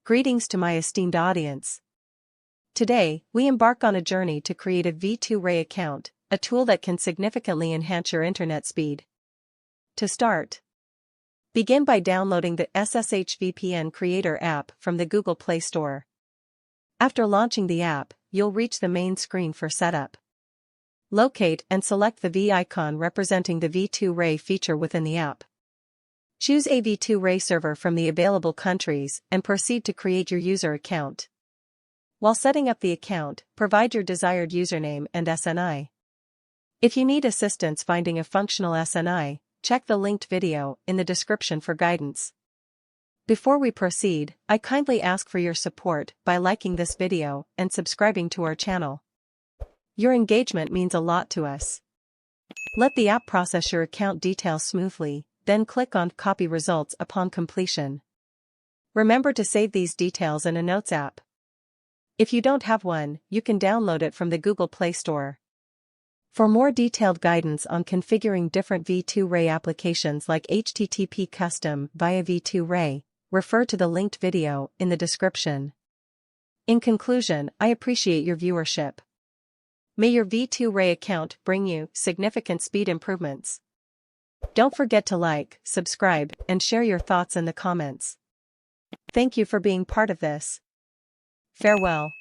Greetings to my esteemed audience. Today, we embark on a journey to create a v2ray account, a tool that can significantly enhance your internet speed. To start, begin by downloading the SSH VPN Creator app from the Google Play Store. After launching the app, you'll reach the main screen for setup. Locate and select the V icon representing the v2ray feature within the app. Choose a v2ray server from the available countries and proceed to create your user account. While setting up the account, provide your desired username and SNI. If you need assistance finding a functional SNI, check the linked video in the description for guidance. Before we proceed, I kindly ask for your support by liking this video and subscribing to our channel. Your engagement means a lot to us. Let the app process your account details smoothly, then click on Copy Results upon completion. Remember to save these details in a Notes app. If you don't have one, you can download it from the Google Play Store. For more detailed guidance on configuring different v2ray applications like HTTP custom via v2ray, refer to the linked video in the description. In conclusion, I appreciate your viewership. May your v2ray account bring you significant speed improvements. Don't forget to like, subscribe, and share your thoughts in the comments. Thank you for being part of this. Farewell.